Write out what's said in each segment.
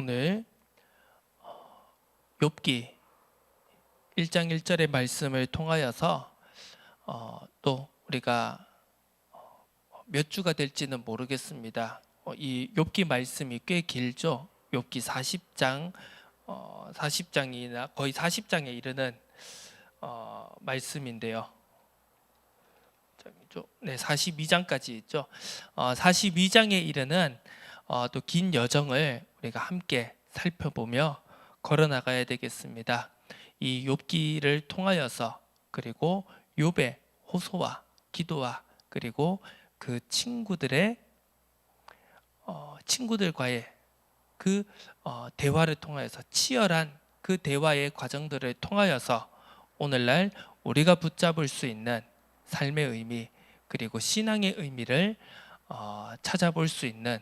오늘 욥기 1장 1절의 말씀을 통하여서 또 우리가 몇 주가 될지는 모르겠습니다. 이 욥기 말씀이 꽤 길죠. 욥기 40장 40장이나 거의 40장에 이르는 말씀인데요. 네, 42장까지 있죠. 42장에 이르는 또 긴 여정을 우리가 함께 살펴보며 걸어나가야 되겠습니다. 이 욥기를 통하여서 그리고 욥의 호소와 기도와 그리고 그 친구들과의 그 대화를 통하여서 치열한 그 대화의 과정들을 통하여서 오늘날 우리가 붙잡을 수 있는 삶의 의미 그리고 신앙의 의미를 찾아볼 수 있는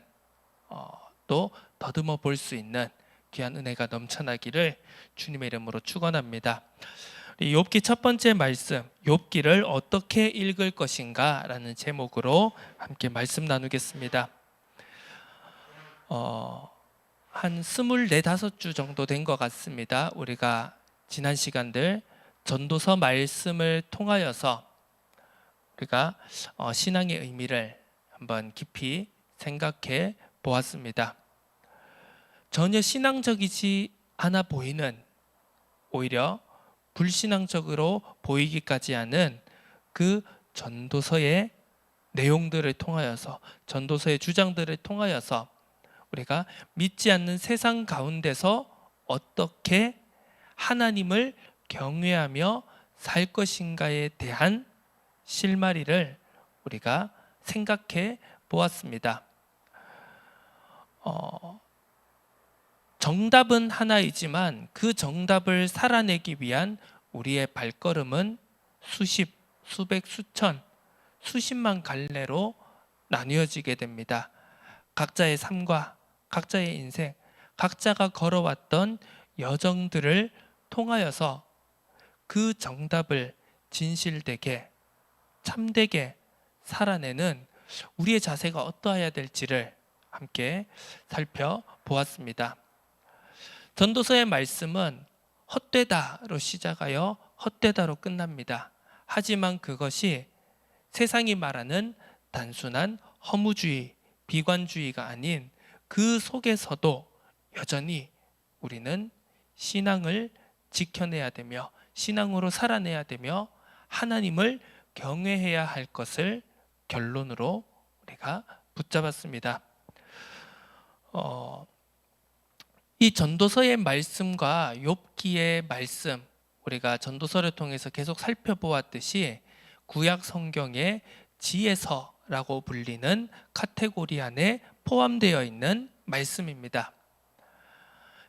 또 더듬어 볼 수 있는 귀한 은혜가 넘쳐나기를 주님의 이름으로 축원합니다. 욥기 첫 번째 말씀, 욥기를 어떻게 읽을 것인가 라는 제목으로 함께 말씀 나누겠습니다. 한 24, 5주 정도 된 것 같습니다. 우리가 지난 시간들 전도서 말씀을 통하여서 우리가 신앙의 의미를 한번 깊이 생각해 보았습니다. 전혀 신앙적이지 않아 보이는, 오히려 불신앙적으로 보이기까지 하는 그 전도서의 내용들을 통하여서, 전도서의 주장들을 통하여서 우리가 믿지 않는 세상 가운데서 어떻게 하나님을 경외하며 살 것인가에 대한 실마리를 우리가 생각해 보았습니다. 정답은 하나이지만 그 정답을 살아내기 위한 우리의 발걸음은 수십, 수백, 수천, 수십만 갈래로 나뉘어지게 됩니다. 각자의 삶과 각자의 인생, 각자가 걸어왔던 여정들을 통하여서 그 정답을 진실되게, 참되게 살아내는 우리의 자세가 어떠해야 될지를 함께 살펴보았습니다. 전도서의 말씀은 헛되다로 시작하여 헛되다로 끝납니다. 하지만 그것이 세상이 말하는 단순한 허무주의, 비관주의가 아닌 그 속에서도 여전히 우리는 신앙을 지켜내야 되며 신앙으로 살아내야 되며 하나님을 경외해야 할 것을 결론으로 우리가 붙잡았습니다. 이 전도서의 말씀과 욥기의 말씀, 우리가 전도서를 통해서 계속 살펴보았듯이 구약 성경의 지혜서라고 불리는 카테고리 안에 포함되어 있는 말씀입니다.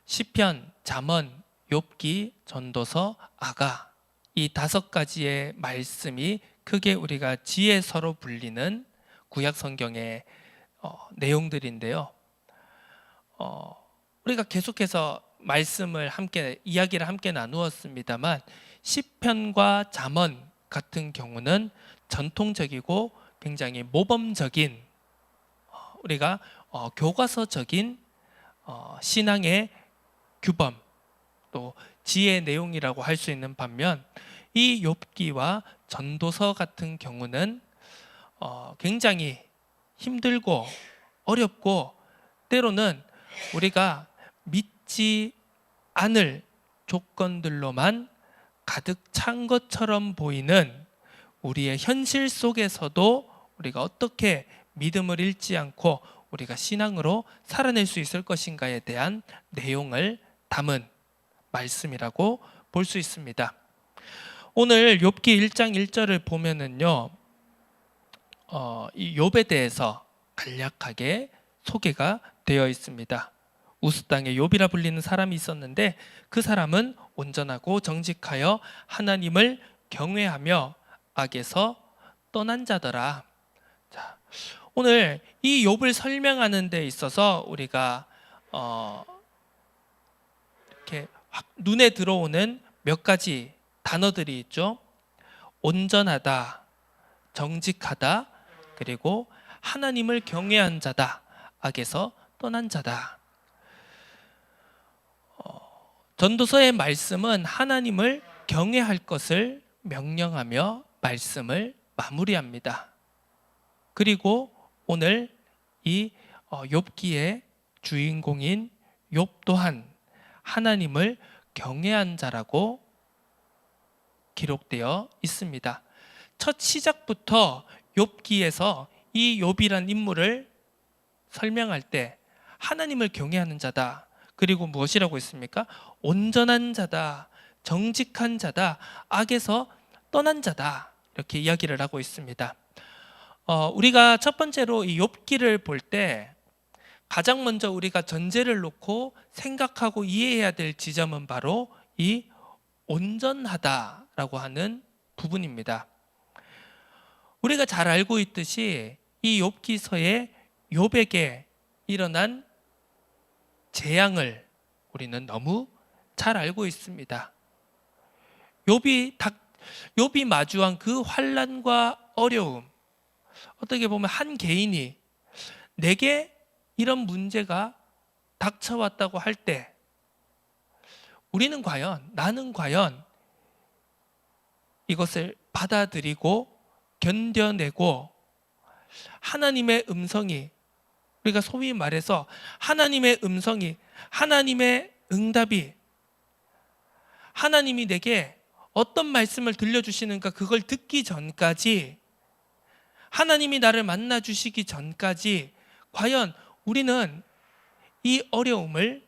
시편, 잠언, 욥기, 전도서, 아가, 이 5가지의 말씀이 크게 우리가 지혜서로 불리는 구약 성경의 내용들인데요. 우리가 계속해서 말씀을 함께, 이야기를 함께 나누었습니다만 시편과 잠언 같은 경우는 전통적이고 굉장히 모범적인, 우리가 교과서적인 신앙의 규범 또 지혜의 내용이라고 할 수 있는 반면 이 욥기와 전도서 같은 경우는 굉장히 힘들고 어렵고 때로는 우리가 믿지 않을 조건들로만 가득 찬 것처럼 보이는 우리의 현실 속에서도 우리가 어떻게 믿음을 잃지 않고 우리가 신앙으로 살아낼 수 있을 것인가에 대한 내용을 담은 말씀이라고 볼 수 있습니다. 오늘 욥기 1장 1절을 보면은요, 이 욥에 대해서 간략하게 소개가 되어 있습니다. 우스 땅에 욥이라 불리는 사람이 있었는데 그 사람은 온전하고 정직하여 하나님을 경외하며 악에서 떠난 자더라. 자, 오늘 이 욥을 설명하는 데 있어서 우리가 이렇게 눈에 들어오는 몇 가지 단어들이 있죠. 온전하다, 정직하다, 그리고 하나님을 경외한 자다, 악에서 떠난 자다. 전도서의 말씀은 하나님을 경외할 것을 명령하며 말씀을 마무리합니다. 그리고 오늘 이 욥기의 주인공인 욥 또한 하나님을 경외한 자라고 기록되어 있습니다. 첫 시작부터 욥기에서 이 욥이란 인물을 설명할 때 하나님을 경외하는 자다. 그리고 무엇이라고 했습니까? 온전한 자다, 정직한 자다, 악에서 떠난 자다. 이렇게 이야기를 하고 있습니다. 우리가 첫 번째로 이 욥기를 볼 때 가장 먼저 우리가 전제를 놓고 생각하고 이해해야 될 지점은 바로 이 온전하다라고 하는 부분입니다. 우리가 잘 알고 있듯이 이 욥기서에 욥에게 일어난 재앙을 우리는 너무 잘 알고 있습니다. 욥이 마주한 그 환난과 어려움, 어떻게 보면 한 개인이 내게 이런 문제가 닥쳐왔다고 할 때 나는 과연 이것을 받아들이고 견뎌내고 하나님의 음성이, 우리가 소위 말해서 하나님의 음성이, 하나님의 응답이, 하나님이 내게 어떤 말씀을 들려주시는가 그걸 듣기 전까지, 하나님이 나를 만나 주시기 전까지 과연 우리는 이 어려움을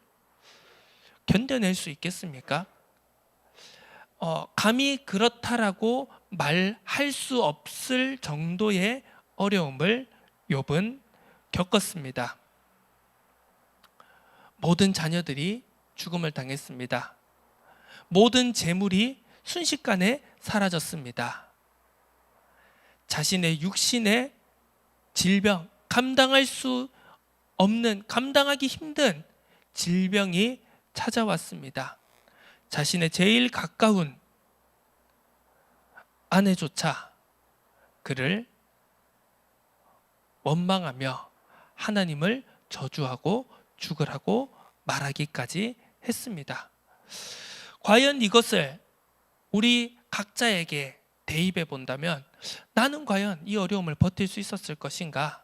견뎌낼 수 있겠습니까? 감히 그렇다라고 말할 수 없을 정도의 어려움을 욥은 겪었습니다. 모든 자녀들이 죽음을 당했습니다. 모든 재물이 순식간에 사라졌습니다. 자신의 육신의 질병, 감당하기 힘든 질병이 찾아왔습니다. 자신의 제일 가까운 아내조차 그를 원망하며 하나님을 저주하고 죽으라고 말하기까지 했습니다. 과연 이것을 우리 각자에게 대입해 본다면 나는 과연 이 어려움을 버틸 수 있었을 것인가?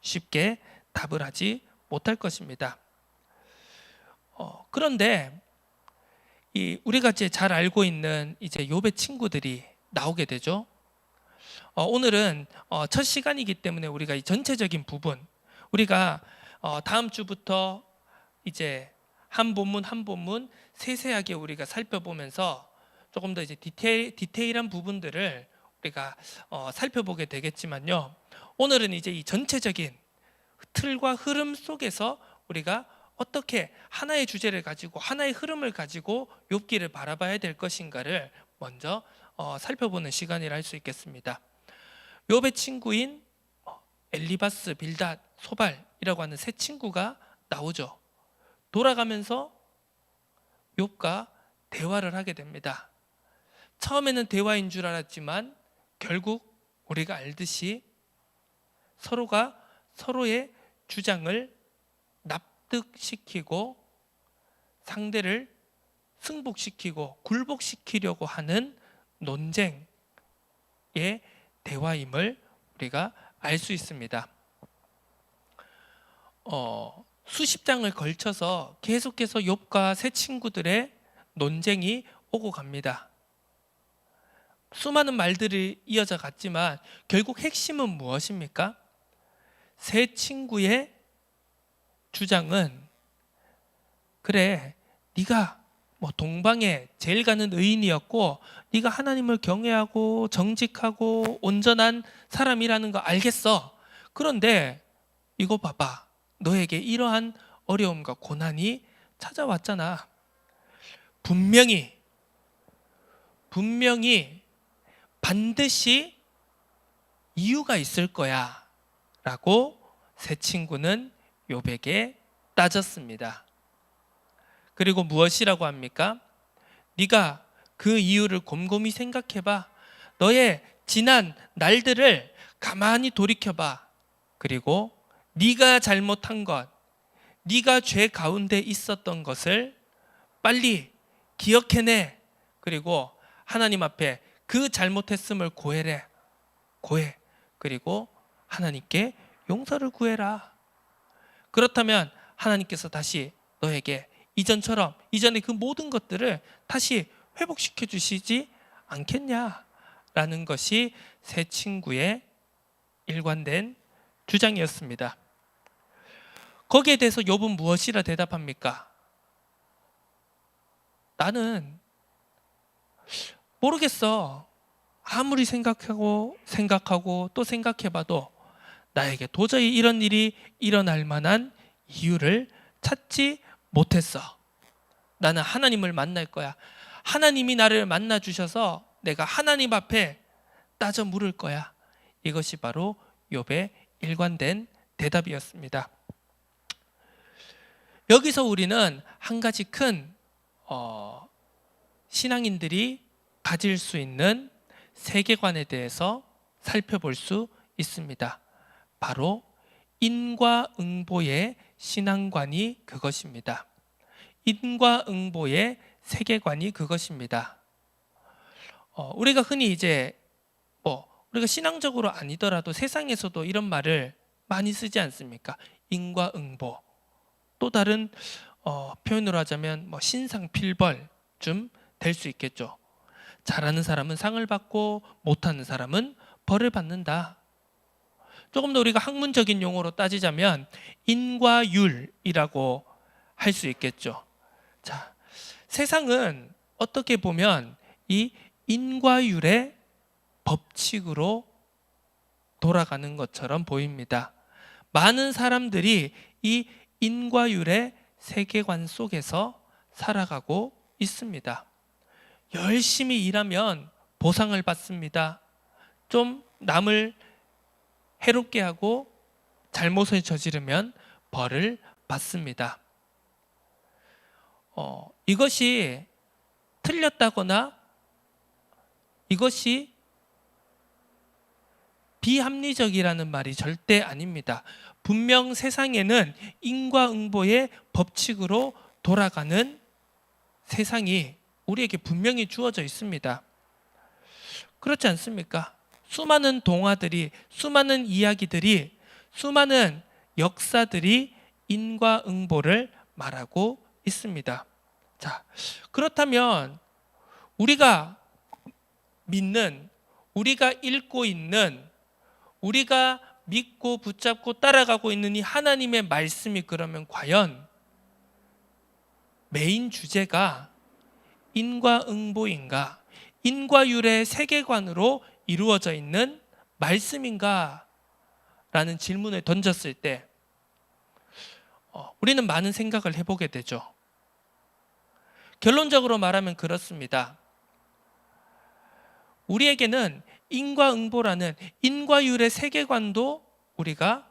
쉽게 답을 하지 못할 것입니다. 그런데 우리가 이제 잘 알고 있는 이제 욥의 친구들이 나오게 되죠. 오늘은 첫 시간이기 때문에 우리가 이 전체적인 부분, 우리가 다음 주부터 이제 한 본문 한 본문 세세하게 우리가 살펴보면서 조금 더 이제 디테일한 부분들을 우리가 살펴보게 되겠지만요. 오늘은 이제 이 전체적인 틀과 흐름 속에서 우리가 어떻게 하나의 주제를 가지고 하나의 흐름을 가지고 욥기를 바라봐야 될 것인가를 먼저 살펴보는 시간이라 할 수 있겠습니다. 욥의 친구인 엘리바스, 빌닷, 소발이라고 하는 세 친구가 나오죠. 돌아가면서 욥과 대화를 하게 됩니다. 처음에는 대화인 줄 알았지만 결국 우리가 알듯이 서로가 서로의 주장을 납득시키고 상대를 승복시키고 굴복시키려고 하는 논쟁의 대화임을 우리가 알 수 있습니다. 수십 장을 걸쳐서 계속해서 욥과 세 친구들의 논쟁이 오고 갑니다. 수많은 말들이 이어져 갔지만 결국 핵심은 무엇입니까? 세 친구의 주장은, 그래, 네가 동방에 제일 가는 의인이었고 네가 하나님을 경외하고 정직하고 온전한 사람이라는 거 알겠어. 그런데 이거 봐봐, 너에게 이러한 어려움과 고난이 찾아왔잖아. 분명히 반드시 이유가 있을 거야 라고 세 친구는 욥에게 따졌습니다. 그리고 무엇이라고 합니까? 네가 그 이유를 곰곰이 생각해봐. 너의 지난 날들을 가만히 돌이켜봐. 그리고 네가 잘못한 것, 네가 죄 가운데 있었던 것을 빨리 기억해내. 그리고 하나님 앞에 그 잘못했음을 고해래. 고해. 그리고 하나님께 용서를 구해라. 그렇다면 하나님께서 다시 너에게 이전처럼 이전의 그 모든 것들을 다시 회복시켜 주시지 않겠냐라는 것이 세 친구의 일관된 주장이었습니다. 거기에 대해서 욥은 무엇이라 대답합니까? 나는 모르겠어. 아무리 생각하고 또 생각해봐도 나에게 도저히 이런 일이 일어날 만한 이유를 찾지 못했어. 나는 하나님을 만날 거야. 하나님이 나를 만나 주셔서 내가 하나님 앞에 따져 물을 거야. 이것이 바로 욥의 일관된 대답이었습니다. 여기서 우리는 한 가지 큰 신앙인들이 가질 수 있는 세계관에 대해서 살펴볼 수 있습니다. 바로 인과응보의 신앙관이 그것입니다. 인과응보의 세계관이 그것입니다. 우리가 흔히 이제 우리가 신앙적으로 아니더라도 세상에서도 이런 말을 많이 쓰지 않습니까? 인과응보. 또 다른 표현으로 하자면 신상필벌쯤 될 수 있겠죠. 잘하는 사람은 상을 받고 못하는 사람은 벌을 받는다. 조금 더 우리가 학문적인 용어로 따지자면 인과율이라고 할 수 있겠죠. 자, 세상은 어떻게 보면 이 인과율의 법칙으로 돌아가는 것처럼 보입니다. 많은 사람들이 이 인과율의 세계관 속에서 살아가고 있습니다. 열심히 일하면 보상을 받습니다. 좀 남을 해롭게 하고 잘못을 저지르면 벌을 받습니다. 이것이 틀렸다거나 이것이 비합리적이라는 말이 절대 아닙니다. 분명 세상에는 인과응보의 법칙으로 돌아가는 세상이 우리에게 분명히 주어져 있습니다. 그렇지 않습니까? 수많은 동화들이, 수많은 이야기들이, 수많은 역사들이 인과응보를 말하고 있습니다. 자, 그렇다면 우리가 믿는, 우리가 읽고 있는, 우리가 믿고 붙잡고 따라가고 있는 이 하나님의 말씀이 그러면 과연 메인 주제가 인과응보인가? 인과율의 세계관으로 이루어져 있는 말씀인가? 라는 질문을 던졌을 때 우리는 많은 생각을 해보게 되죠. 결론적으로 말하면 그렇습니다. 우리에게는 인과응보라는 인과율의 세계관도 우리가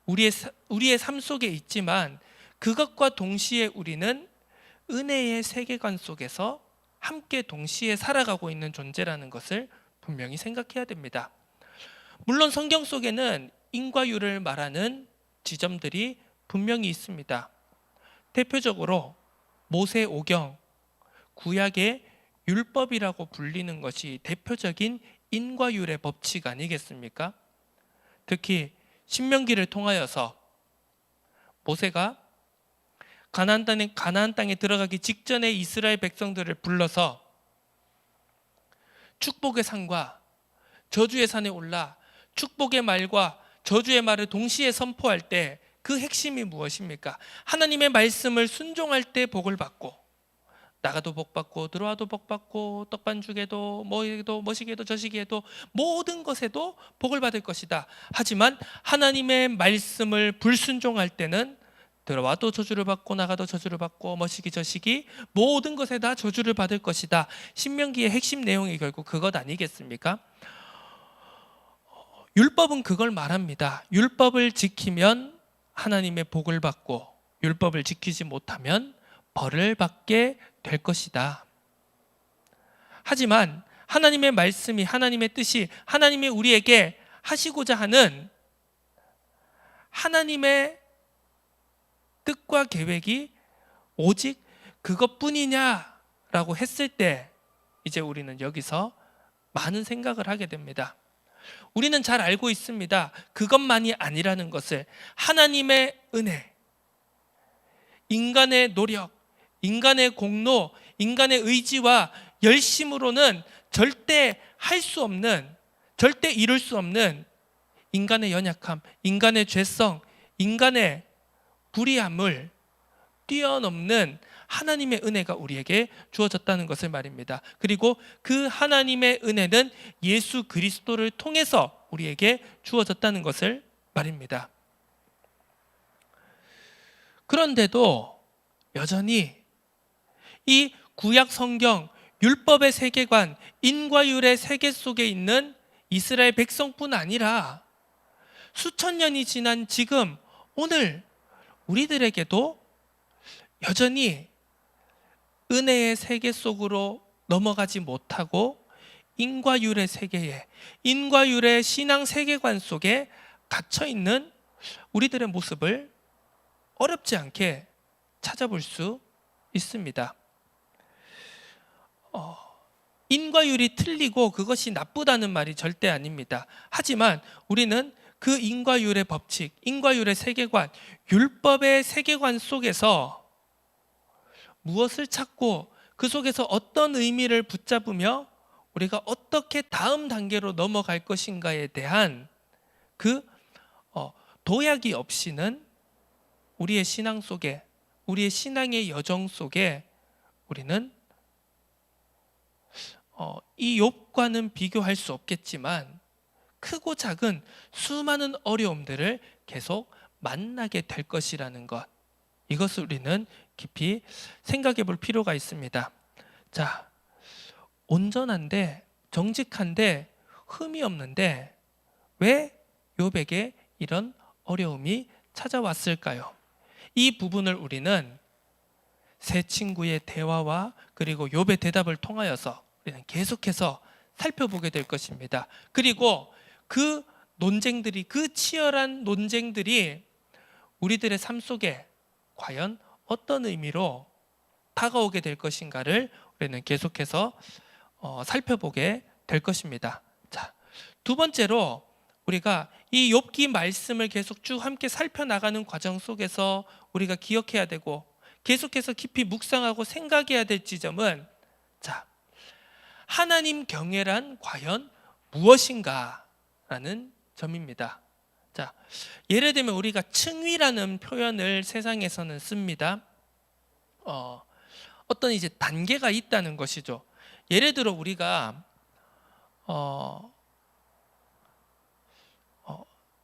우리의 삶 속에 있지만 그것과 동시에 우리는 은혜의 세계관 속에서 함께 동시에 살아가고 있는 존재라는 것을 분명히 생각해야 됩니다. 물론 성경 속에는 인과율을 말하는 지점들이 분명히 있습니다. 대표적으로 모세오경, 구약의 율법이라고 불리는 것이 대표적인 인과율의 법칙 아니겠습니까? 특히 신명기를 통하여서 모세가 가나안 땅에 들어가기 직전에 이스라엘 백성들을 불러서 축복의 산과 저주의 산에 올라 축복의 말과 저주의 말을 동시에 선포할 때 그 핵심이 무엇입니까? 하나님의 말씀을 순종할 때 복을 받고 나가도 복 받고 들어와도 복 받고 떡반죽에도 뭐에도 머시기에도 저시기에도 모든 것에도 복을 받을 것이다. 하지만 하나님의 말씀을 불순종할 때는 들어와도 저주를 받고 나가도 저주를 받고 머시기 저시기 모든 것에 다 저주를 받을 것이다. 신명기의 핵심 내용이 결국 그것 아니겠습니까? 율법은 그걸 말합니다. 율법을 지키면 하나님의 복을 받고 율법을 지키지 못하면 벌을 받게 될 것이다. 하지만 하나님의 말씀이, 하나님의 뜻이, 하나님이 우리에게 하시고자 하는 하나님의 뜻과 계획이 오직 그것뿐이냐라고 했을 때 이제 우리는 여기서 많은 생각을 하게 됩니다. 우리는 잘 알고 있습니다. 그것만이 아니라는 것을. 하나님의 은혜, 인간의 노력, 인간의 공로, 인간의 의지와 열심으로는 절대 할 수 없는, 절대 이룰 수 없는 인간의 연약함, 인간의 죄성, 인간의 불의함을 뛰어넘는 하나님의 은혜가 우리에게 주어졌다는 것을 말입니다. 그리고 그 하나님의 은혜는 예수 그리스도를 통해서 우리에게 주어졌다는 것을 말입니다. 그런데도 여전히 이 구약 성경 율법의 세계관, 인과율의 세계 속에 있는 이스라엘 백성뿐 아니라 수천 년이 지난 지금 오늘 우리들에게도 여전히 은혜의 세계 속으로 넘어가지 못하고 인과율의 세계에, 인과율의 신앙 세계관 속에 갇혀 있는 우리들의 모습을 어렵지 않게 찾아볼 수 있습니다. 인과율이 틀리고 그것이 나쁘다는 말이 절대 아닙니다. 하지만 우리는 그 인과율의 법칙, 인과율의 세계관, 율법의 세계관 속에서 무엇을 찾고 그 속에서 어떤 의미를 붙잡으며 우리가 어떻게 다음 단계로 넘어갈 것인가에 대한 그 도약이 없이는 우리의 신앙 속에, 우리의 신앙의 여정 속에 우리는 이 욥과는 비교할 수 없겠지만 크고 작은 수많은 어려움들을 계속 만나게 될 것이라는 것, 이것을 우리는 깊이 생각해 볼 필요가 있습니다. 자, 온전한데 정직한데 흠이 없는데 왜 욥에게 이런 어려움이 찾아왔을까요? 이 부분을 우리는 세 친구의 대화와 그리고 욥의 대답을 통하여서 우리는 계속해서 살펴보게 될 것입니다. 그리고 그 논쟁들이, 그 치열한 논쟁들이 우리들의 삶 속에 과연 어떤 의미로 다가오게 될 것인가를 우리는 계속해서 살펴보게 될 것입니다. 자, 두 번째로 우리가 이 욥기 말씀을 계속 쭉 함께 살펴나가는 과정 속에서 우리가 기억해야 되고 계속해서 깊이 묵상하고 생각해야 될 지점은, 자, 하나님 경외란 과연 무엇인가라는 점입니다. 자, 예를 들면 우리가 층위라는 표현을 세상에서는 씁니다. 어떤 이제 단계가 있다는 것이죠. 예를 들어 우리가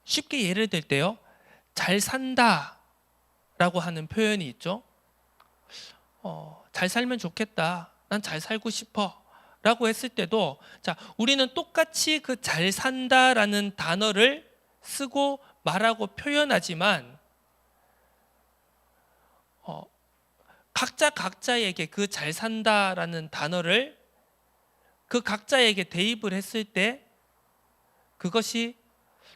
쉽게 예를 들 때요, 잘 산다라고 하는 표현이 있죠. 잘 살면 좋겠다, 난 잘 살고 싶어 라고 했을 때도, 자, 우리는 똑같이 그 잘 산다라는 단어를 쓰고 말하고 표현하지만 각자에게 그 잘 산다라는 단어를 그 각자에게 대입을 했을 때 그것이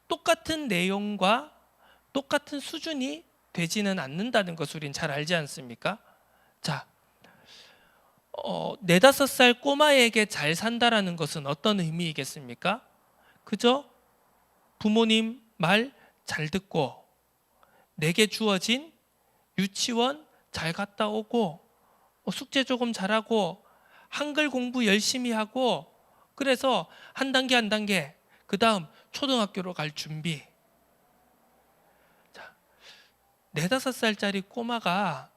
똑같은 내용과 똑같은 수준이 되지는 않는다는 것을 우리는 잘 알지 않습니까? 자, 4-5살 꼬마에게 잘 산다라는 것은 어떤 의미이겠습니까? 그저 부모님 말 잘 듣고 내게 주어진 유치원 잘 갔다 오고 숙제 조금 잘하고 한글 공부 열심히 하고, 그래서 한 단계 한 단계 그 다음 초등학교로 갈 준비. 자, 4-5살짜리 꼬마가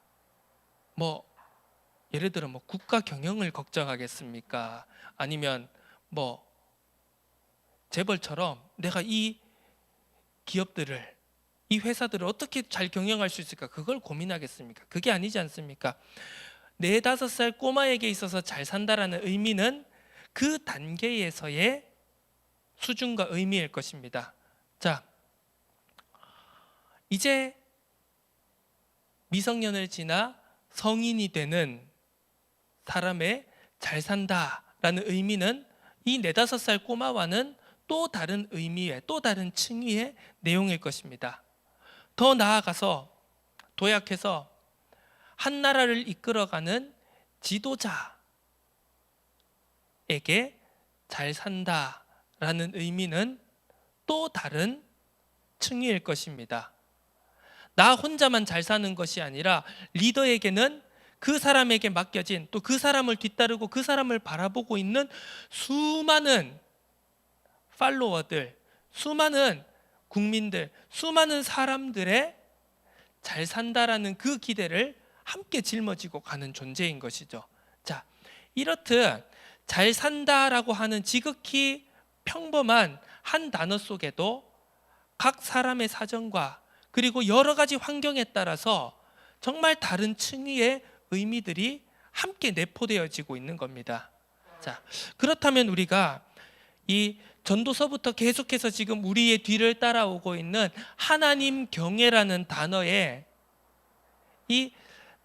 예를 들어 국가 경영을 걱정하겠습니까? 아니면 재벌처럼 내가 이 기업들을, 이 회사들을 어떻게 잘 경영할 수 있을까? 그걸 고민하겠습니까? 그게 아니지 않습니까? 4-5살 꼬마에게 있어서 잘 산다라는 의미는 그 단계에서의 수준과 의미일 것입니다. 자, 이제 미성년을 지나 성인이 되는 사람의 잘 산다라는 의미는 이 4-5살 꼬마와는 또 다른 의미의, 또 다른 층위의 내용일 것입니다. 더 나아가서 도약해서 한 나라를 이끌어가는 지도자에게 잘 산다라는 의미는 또 다른 층위일 것입니다. 나 혼자만 잘 사는 것이 아니라 리더에게는 그 사람에게 맡겨진, 또 그 사람을 뒤따르고 그 사람을 바라보고 있는 수많은 팔로워들, 수많은 국민들, 수많은 사람들의 잘 산다라는 그 기대를 함께 짊어지고 가는 존재인 것이죠. 자, 이렇듯 잘 산다라고 하는 지극히 평범한 한 단어 속에도 각 사람의 사정과 그리고 여러 가지 환경에 따라서 정말 다른 층위의 의미들이 함께 내포되어지고 있는 겁니다. 자, 그렇다면 우리가 이 전도서부터 계속해서 지금 우리의 뒤를 따라오고 있는 하나님 경외라는 단어에 이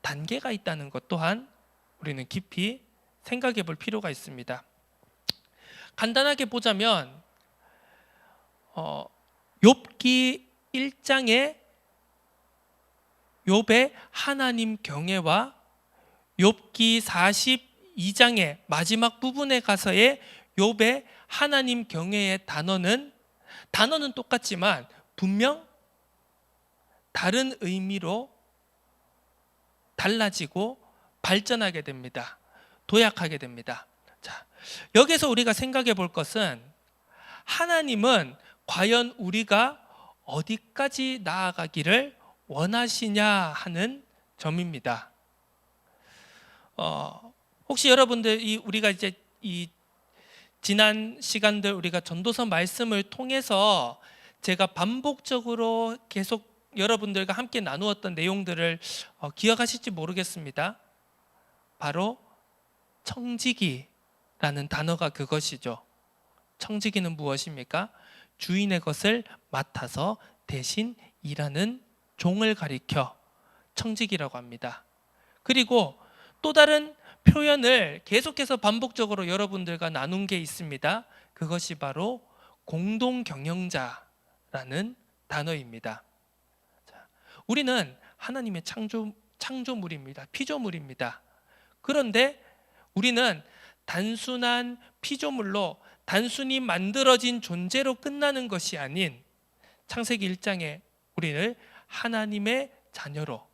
단계가 있다는 것 또한 우리는 깊이 생각해 볼 필요가 있습니다. 간단하게 보자면 욥기 1장에 욥의 하나님 경외와 욥기 42장의 마지막 부분에 가서의 욥의 하나님 경외의 단어는 똑같지만 분명 다른 의미로 달라지고 발전하게 됩니다. 도약하게 됩니다. 자, 여기서 우리가 생각해 볼 것은 하나님은 과연 우리가 어디까지 나아가기를 원하시냐 하는 점입니다. 혹시 여러분들 우리가 이제 이 지난 시간들 우리가 전도서 말씀을 통해서 제가 반복적으로 계속 여러분들과 함께 나누었던 내용들을 기억하실지 모르겠습니다. 바로 청지기라는 단어가 그것이죠. 청지기는 무엇입니까? 주인의 것을 맡아서 대신 일하는 종을 가리켜 청지기라고 합니다. 그리고 또 다른 표현을 계속해서 반복적으로 여러분들과 나눈 게 있습니다. 그것이 바로 공동경영자라는 단어입니다. 자, 우리는 하나님의 창조물입니다. 피조물입니다. 그런데 우리는 단순한 피조물로 단순히 만들어진 존재로 끝나는 것이 아닌 창세기 1장에 우리를 하나님의 자녀로,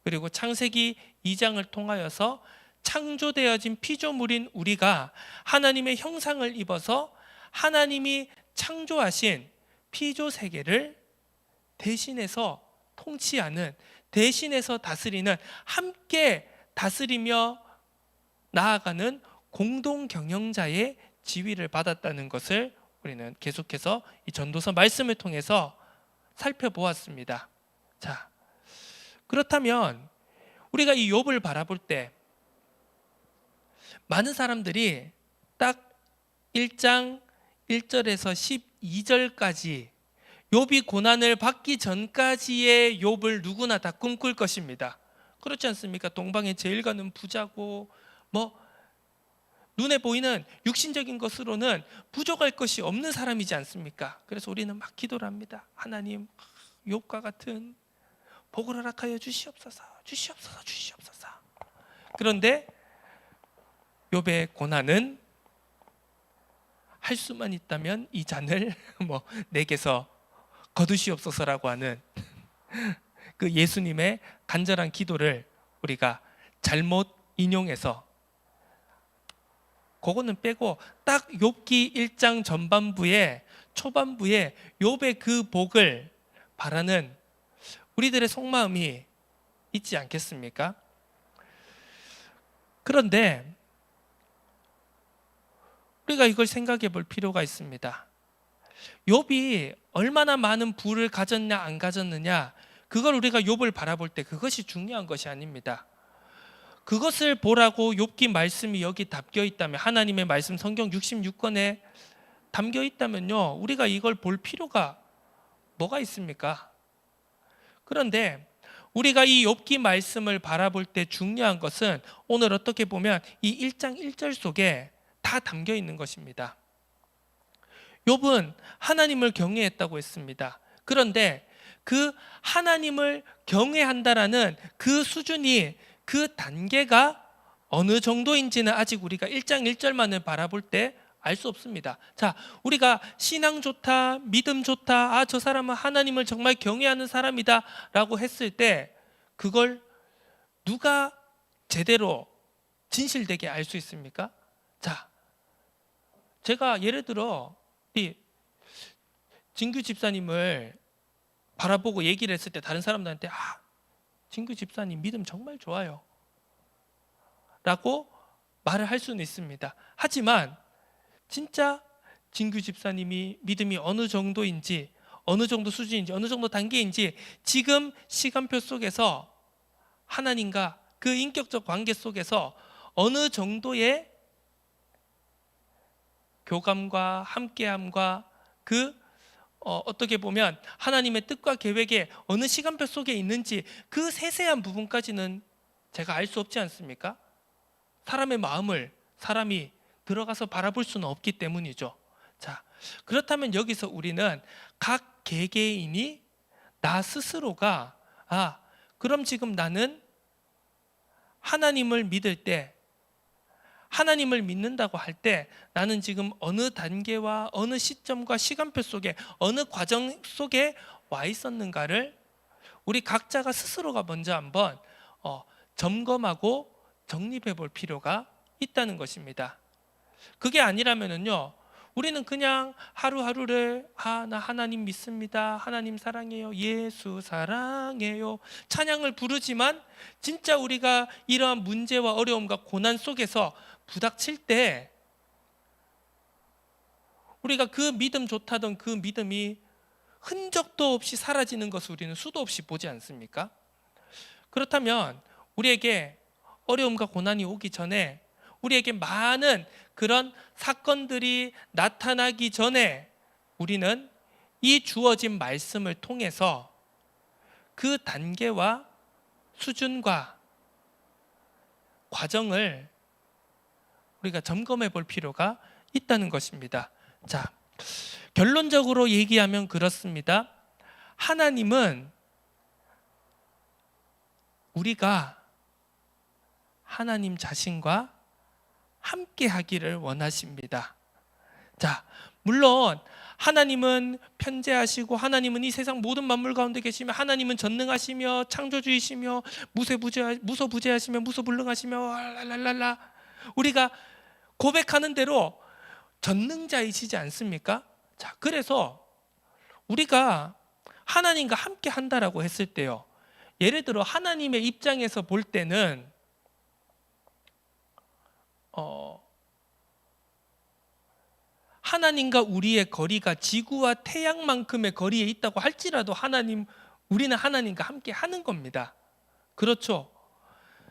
그리고 창세기 2장을 통하여서 창조되어진 피조물인 우리가 하나님의 형상을 입어서 하나님이 창조하신 피조 세계를 대신해서 통치하는, 대신해서 다스리는, 함께 다스리며 나아가는 공동 경영자의 지위를 받았다는 것을 우리는 계속해서 이 전도서 말씀을 통해서 살펴보았습니다. 자, 그렇다면 우리가 이 욥을 바라볼 때 많은 사람들이 딱 1장 1절에서 12절까지 욥이 고난을 받기 전까지의 욥을 누구나 다 꿈꿀 것입니다. 그렇지 않습니까? 동방의 제일 가는 부자고 눈에 보이는 육신적인 것으로는 부족할 것이 없는 사람이지 않습니까? 그래서 우리는 막 기도를 합니다. 하나님, 욥과 같은 복을 허락하여 주시옵소서, 주시옵소서, 주시옵소서. 그런데 욥의 고난은 할 수만 있다면 이 잔을 내게서 거두시옵소서라고 하는 그 예수님의 간절한 기도를 우리가 잘못 인용해서, 그거는 빼고 딱 욥기 1장 초반부에 욥의 그 복을 바라는 우리들의 속마음이 있지 않겠습니까? 그런데 우리가 이걸 생각해 볼 필요가 있습니다. 욥이 얼마나 많은 부를 가졌냐 안 가졌느냐, 그걸 우리가 욥을 바라볼 때 그것이 중요한 것이 아닙니다. 그것을 보라고 욥기 말씀이 여기 담겨 있다면, 하나님의 말씀 성경 66권에 담겨 있다면요, 우리가 이걸 볼 필요가 뭐가 있습니까? 그런데 우리가 이 욥기 말씀을 바라볼 때 중요한 것은 오늘 어떻게 보면 이 1장 1절 속에 다 담겨 있는 것입니다. 욥은 하나님을 경외했다고 했습니다. 그런데 그 하나님을 경외한다라는 그 수준이 그 단계가 어느 정도인지는 아직 우리가 1장 1절만을 바라볼 때 알 수 없습니다. 자, 우리가 신앙 좋다, 믿음 좋다, 저 사람은 하나님을 정말 경외하는 사람이다 라고 했을 때 그걸 누가 제대로 진실되게 알 수 있습니까? 자, 제가 예를 들어 이 진규 집사님을 바라보고 얘기를 했을 때 다른 사람들한테 진규 집사님 믿음 정말 좋아요 라고 말을 할 수는 있습니다. 하지만 진짜 진규 집사님이 믿음이 어느 정도인지, 어느 정도 수준인지, 어느 정도 단계인지 지금 시간표 속에서 하나님과 그 인격적 관계 속에서 어느 정도의 교감과 함께함과 어떻게 보면 하나님의 뜻과 계획에 어느 시간표 속에 있는지 그 세세한 부분까지는 제가 알 수 없지 않습니까? 사람의 마음을 사람이 들어가서 바라볼 수는 없기 때문이죠. 자, 그렇다면 여기서 우리는 각 개개인이 나 스스로가 그럼 지금 나는 하나님을 믿을 때, 하나님을 믿는다고 할 때 나는 지금 어느 단계와 어느 시점과 시간표 속에 어느 과정 속에 와 있었는가를 우리 각자가 스스로가 먼저 한번 점검하고 정립해 볼 필요가 있다는 것입니다. 그게 아니라면은요, 우리는 그냥 하루하루를 나 하나님 믿습니다, 하나님 사랑해요, 예수 사랑해요 찬양을 부르지만 진짜 우리가 이러한 문제와 어려움과 고난 속에서 부닥칠 때 우리가 그 믿음 좋다던 그 믿음이 흔적도 없이 사라지는 것을 우리는 수도 없이 보지 않습니까? 그렇다면 우리에게 어려움과 고난이 오기 전에, 우리에게 많은 그런 사건들이 나타나기 전에 우리는 이 주어진 말씀을 통해서 그 단계와 수준과 과정을 우리가 점검해 볼 필요가 있다는 것입니다. 자, 결론적으로 얘기하면 그렇습니다. 하나님은 우리가 하나님 자신과 함께 하기를 원하십니다. 자, 물론 하나님은 편재하시고 하나님은 이 세상 모든 만물 가운데 계시며 하나님은 전능하시며 창조주이시며 무소부재하시며 무소불능하시며 랄랄랄라, 우리가 고백하는 대로 전능자이시지 않습니까? 자, 그래서 우리가 하나님과 함께 한다라고 했을 때요, 예를 들어 하나님의 입장에서 볼 때는 하나님과 우리의 거리가 지구와 태양만큼의 거리에 있다고 할지라도 우리는 하나님과 함께 하는 겁니다. 그렇죠?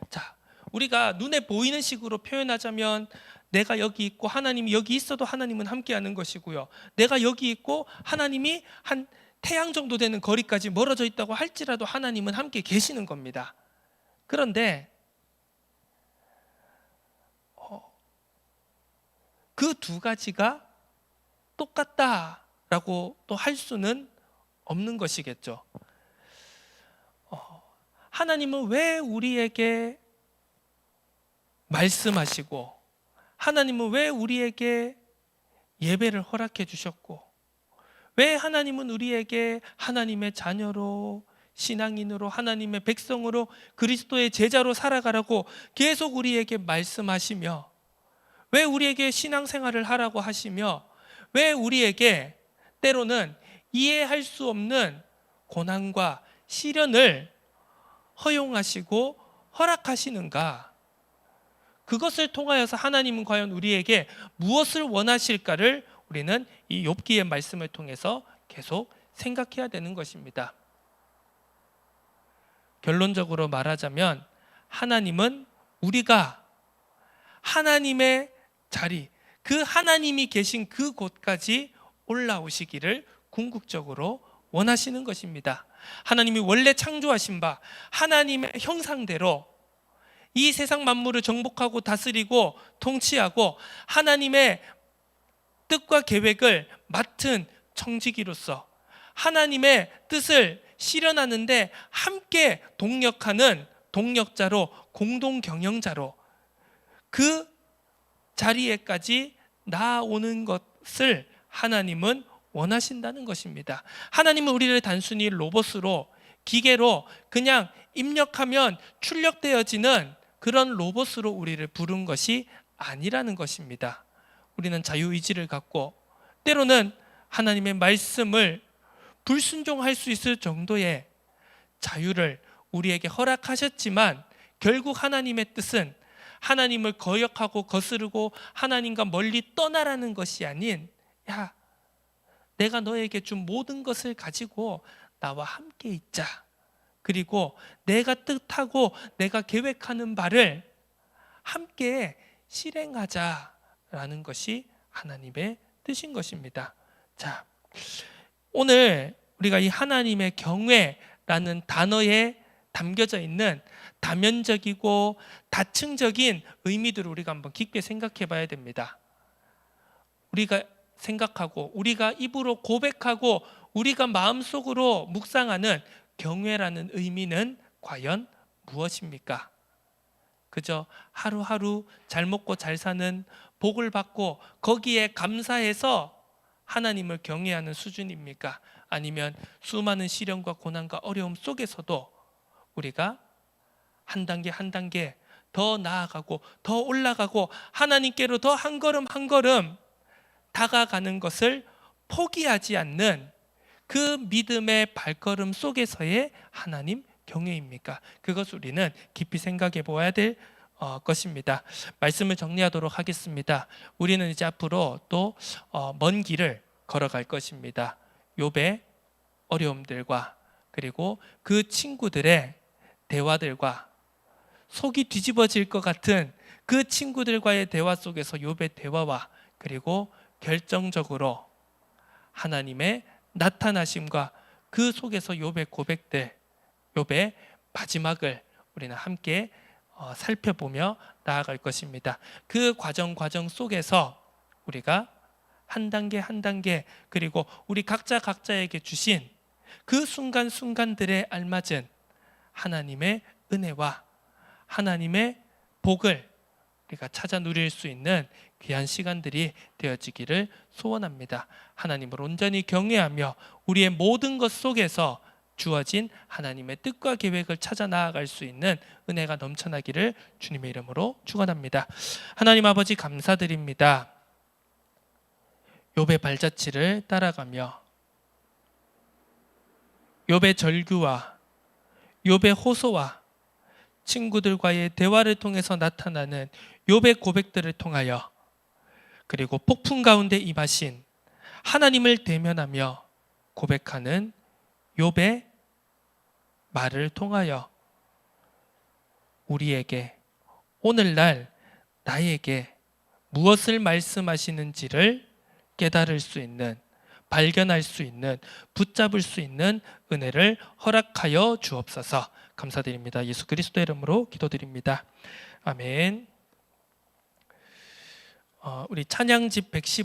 자, 우리가 눈에 보이는 식으로 표현하자면 내가 여기 있고 하나님이 여기 있어도 하나님은 함께 하는 것이고요, 내가 여기 있고 하나님이 한 태양 정도 되는 거리까지 멀어져 있다고 할지라도 하나님은 함께 계시는 겁니다. 그런데 그 두 가지가 똑같다라고 또 할 수는 없는 것이겠죠. 하나님은 왜 우리에게 말씀하시고, 하나님은 왜 우리에게 예배를 허락해 주셨고, 왜 하나님은 우리에게 하나님의 자녀로, 신앙인으로, 하나님의 백성으로, 그리스도의 제자로 살아가라고 계속 우리에게 말씀하시며, 왜 우리에게 신앙생활을 하라고 하시며, 왜 우리에게 때로는 이해할 수 없는 고난과 시련을 허용하시고 허락하시는가? 그것을 통하여서 하나님은 과연 우리에게 무엇을 원하실까를 우리는 이 욥기의 말씀을 통해서 계속 생각해야 되는 것입니다. 결론적으로 말하자면 하나님은 우리가 하나님의 자리, 그 하나님이 계신 그곳까지 올라오시기를 궁극적으로 원하시는 것입니다. 하나님이 원래 창조하신 바 하나님의 형상대로 이 세상 만물을 정복하고 다스리고 통치하고 하나님의 뜻과 계획을 맡은 청지기로서 하나님의 뜻을 실현하는데 함께 동력하는 동력자로 공동 경영자로 그 자리에까지 나아오는 것을 하나님은 원하신다는 것입니다. 하나님은 우리를 단순히 로봇으로 기계로 그냥 입력하면 출력되어지는 그런 로봇으로 우리를 부른 것이 아니라는 것입니다. 우리는 자유의지를 갖고 때로는 하나님의 말씀을 불순종할 수 있을 정도의 자유를 우리에게 허락하셨지만 결국 하나님의 뜻은 하나님을 거역하고 거스르고 하나님과 멀리 떠나라는 것이 아닌, 야, 내가 너에게 준 모든 것을 가지고 나와 함께 있자. 그리고 내가 뜻하고 내가 계획하는 바를 함께 실행하자라는 것이 하나님의 뜻인 것입니다. 자, 오늘 우리가 이 하나님의 경외라는 단어에 담겨져 있는 다면적이고 다층적인 의미들을 우리가 한번 깊게 생각해 봐야 됩니다. 우리가 생각하고 우리가 입으로 고백하고 우리가 마음속으로 묵상하는 경외라는 의미는 과연 무엇입니까? 그저 하루하루 잘 먹고 잘 사는 복을 받고 거기에 감사해서 하나님을 경외하는 수준입니까? 아니면 수많은 시련과 고난과 어려움 속에서도 우리가 한 단계 한 단계 더 나아가고 더 올라가고 하나님께로 더 한 걸음 한 걸음 다가가는 것을 포기하지 않는 그 믿음의 발걸음 속에서의 하나님 경외입니까? 그것을 우리는 깊이 생각해 보아야 될 것입니다. 말씀을 정리하도록 하겠습니다. 우리는 이제 앞으로 또 먼 길을 걸어갈 것입니다. 욥의 어려움들과 그리고 그 친구들의 대화들과 속이 뒤집어질 것 같은 그 친구들과의 대화 속에서 욥의 대화와 그리고 결정적으로 하나님의 나타나심과 그 속에서 욥의 고백들, 욥의 마지막을 우리는 함께 살펴보며 나아갈 것입니다. 그 과정 속에서 우리가 한 단계 한 단계 그리고 우리 각자에게 주신 그 순간순간들에 알맞은 하나님의 은혜와 하나님의 복을 우리가 찾아 누릴 수 있는 귀한 시간들이 되어지기를 소원합니다. 하나님을 온전히 경외하며 우리의 모든 것 속에서 주어진 하나님의 뜻과 계획을 찾아 나아갈 수 있는 은혜가 넘쳐나기를 주님의 이름으로 축원합니다. 하나님 아버지 감사드립니다. 욥의 발자취를 따라가며 욥의 절규와 욥의 호소와 친구들과의 대화를 통해서 나타나는 욥의 고백들을 통하여 그리고 폭풍 가운데 임하신 하나님을 대면하며 고백하는 욥의 말을 통하여 우리에게 오늘날 나에게 무엇을 말씀하시는지를 깨달을 수 있는, 발견할 수 있는, 붙잡을 수 있는 은혜를 허락하여 주옵소서. 감사드립니다. 예수 그리스도의 이름으로 기도드립니다. 아멘. 우리 찬양집 110